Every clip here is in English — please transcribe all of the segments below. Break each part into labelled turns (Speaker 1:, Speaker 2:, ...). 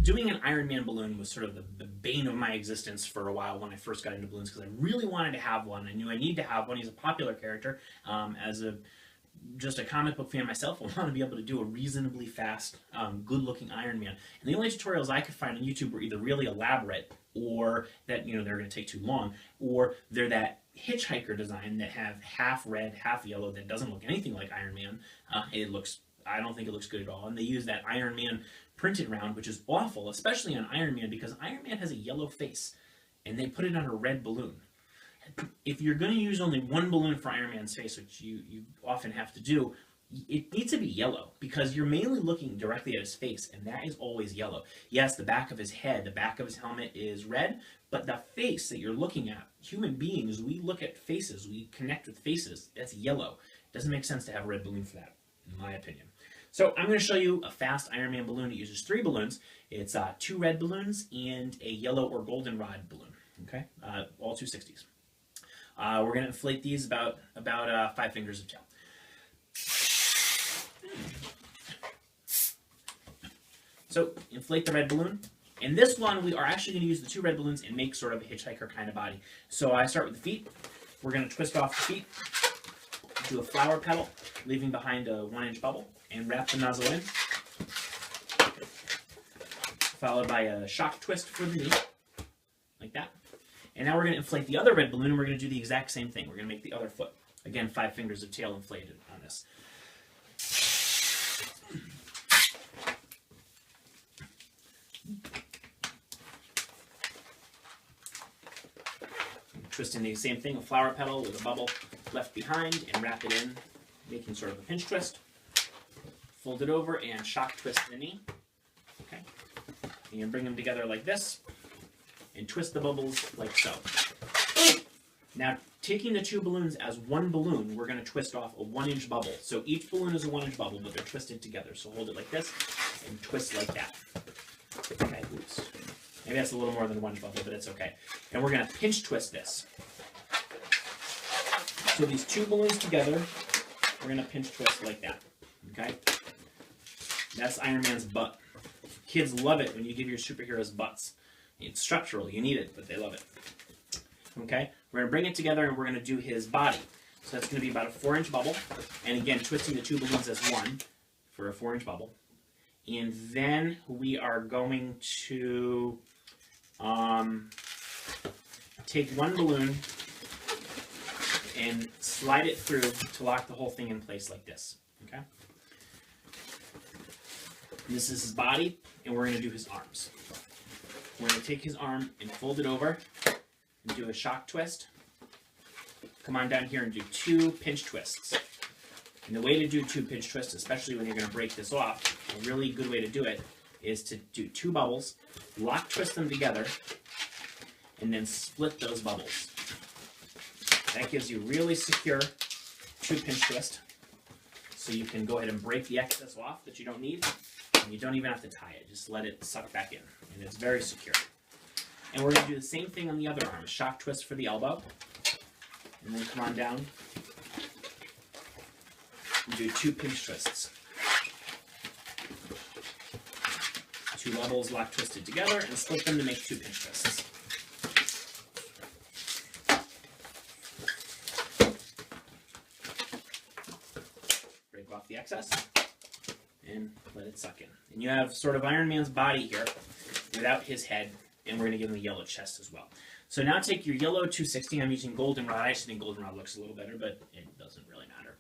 Speaker 1: Doing an Iron Man balloon was sort of the bane of my existence for a while when I first got into balloons because I really wanted to have one. I knew I need to have one. He's a popular character. As just a comic book fan myself, I want to be able to do a reasonably fast, good-looking Iron Man. And the only tutorials I could find on YouTube were either really elaborate, or that they're going to take too long, or they're that hitchhiker design that have half red, half yellow that doesn't look anything like Iron Man. I don't think it looks good at all. And they use that Iron Man printed round, which is awful, especially on Iron Man because Iron Man has a yellow face, and they put it on a red balloon. If you're going to use only one balloon for Iron Man's face, which you often have to do, it needs to be yellow because you're mainly looking directly at his face, and that is always yellow. Yes, the back of his head, the back of his helmet is red, but the face that you're looking at, human beings, we look at faces, we connect with faces, that's yellow. It doesn't make sense to have a red balloon for that, in my opinion. So I'm going to show you a fast Iron Man balloon. It uses 3 balloons. It's 2 red balloons and a yellow or goldenrod balloon. Okay, all 260s. We're going to inflate these about 5 fingers of tail. So inflate the red balloon. In this one, we are actually going to use the 2 red balloons and make sort of a hitchhiker kind of body. So I start with the feet. We're going to twist off the feet, do a flower petal, leaving behind a 1-inch bubble, and wrap the nozzle in, followed by a shock twist for the knee, like that. And now we're going to inflate the other red balloon, and we're going to do the exact same thing. We're going to make the other foot. Again, 5 fingers of tail inflated on this. Twisting the same thing, a flower petal with a bubble left behind, and wrap it in, making sort of a pinch twist. Fold it over and shock twist the knee. Okay. And bring them together like this, and twist the bubbles like so. Now, taking the 2 balloons as one balloon, we're going to twist off a 1-inch bubble. So each balloon is a 1-inch bubble, but they're twisted together. So hold it like this and twist like that. Okay, oops. Maybe that's a little more than a 1-inch bubble, but it's okay. And we're going to pinch twist this. So these 2 balloons together, we're going to pinch twist like that. Okay? That's Iron Man's butt. Kids love it when you give your superheroes butts. It's structural, you need it, but they love it. Okay? We're going to bring it together and we're going to do his body. So that's going to be about a 4-inch bubble. And again, twisting the 2 balloons as one for a 4-inch bubble. And then we are going to take one balloon and slide it through to lock the whole thing in place like this. Okay? And this is his body, and we're going to do his arms. We're going to take his arm and fold it over and do a shock twist. Come on down here and do 2 pinch twists. And the way to do 2 pinch twists, especially when you're going to break this off, a really good way to do it is to do 2 bubbles, lock twist them together, and then split those bubbles. That gives you really secure 2 pinch twist. So you can go ahead and break the excess off that you don't need. And you don't even have to tie it. Just let it suck back in. And it's very secure. And we're going to do the same thing on the other arm. A shock twist for the elbow. And then come on down and do 2 pinch twists. 2 bubbles lock twisted together and split them to make 2 pinch twists. Break off the excess and let it suck in. And you have sort of Iron Man's body here without his head, and we're going to give him a yellow chest as well. So now take your yellow 260. I'm using goldenrod. I actually think goldenrod looks a little better, but it doesn't really matter.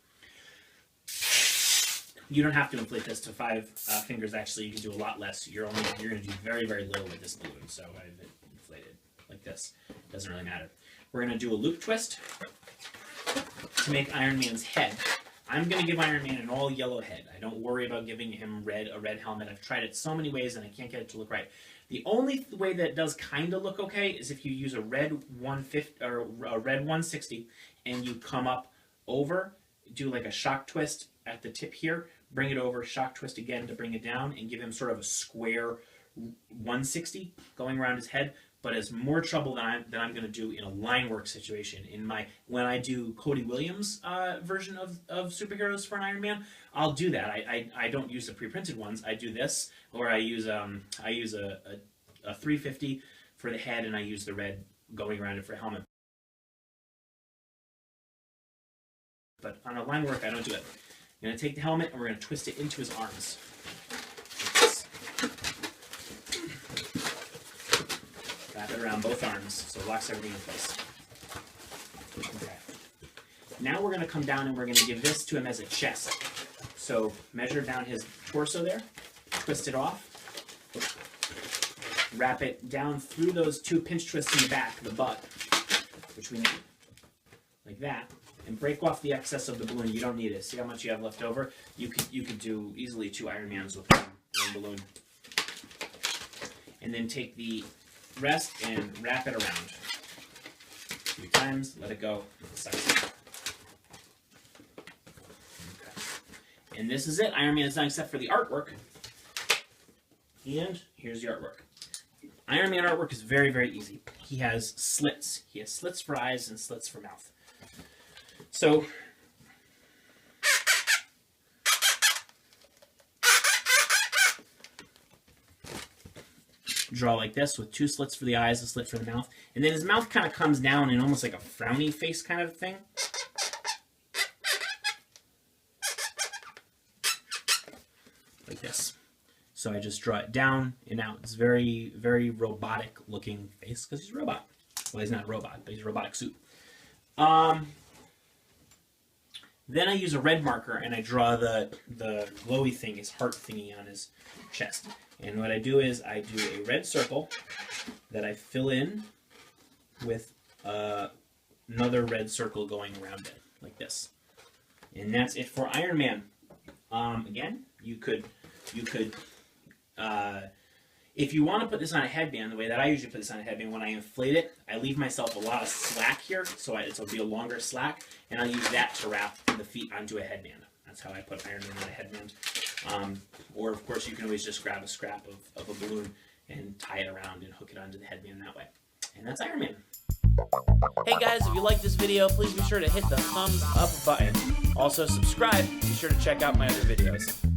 Speaker 1: You don't have to inflate this to 5 fingers. Actually, you can do a lot less. You're going to do very, very little with this balloon. So I've inflated like this. It doesn't really matter. We're going to do a loop twist to make Iron Man's head. I'm going to give Iron Man an all yellow head. I don't worry about giving him a red helmet. I've tried it so many ways and I can't get it to look right. The only way that it does kind of look okay is if you use a red 150 or a red 160 and you come up over, do like a shock twist at the tip here, bring it over, shock twist again to bring it down, and give him sort of a square 160 going around his head. but it's more trouble than I'm going to do in a line work situation. When I do Cody Williams version of superheroes for an Iron Man, I'll do that. I don't use the pre-printed ones. I do this, or I use a 350 for the head, and I use the red going around it for helmet. But on a line work, I don't do it. I'm going to take the helmet and we're going to twist it into his arms. Wrap it around both arms so it locks everything in place. Okay. Now we're going to come down and we're going to give this to him as a chest. So measure down his torso there, twist it off, wrap it down through those 2 pinch twists in the back, the butt, which we need, like that. And break off the excess of the balloon. You don't need it. See how much you have left over? You could do easily 2 Iron Mans with one balloon. And then take the rest and wrap it around 3 times. Let it go. Okay. And this is it. Iron Man is done except for the artwork. And here's the artwork. Iron Man artwork is very, very easy. He has slits. He has slits for eyes and slits for mouth. So, draw like this with 2 slits for the eyes, a slit for the mouth. And then his mouth kind of comes down in almost like a frowny face kind of thing. Like this. So I just draw it down and out. It's very, very robotic looking face because he's a robot. Well, he's not a robot, but he's a robotic suit. Then I use a red marker and I draw the glowy thing, his heart thingy on his chest. And what I do is I do a red circle that I fill in with another red circle going around it, like this. And that's it for Iron Man. Again, you could if you want to put this on a headband, the way that I usually put this on a headband, when I inflate it, I leave myself a lot of slack here, so it'll be a longer slack, and I'll use that to wrap the feet onto a headband. That's how I put Iron Man on a headband. Or, of course, you can always just grab a scrap of a balloon and tie it around and hook it onto the headband that way. And that's Iron Man.
Speaker 2: Hey guys, if you like this video, please be sure to hit the thumbs up button. Also subscribe, be sure to check out my other videos.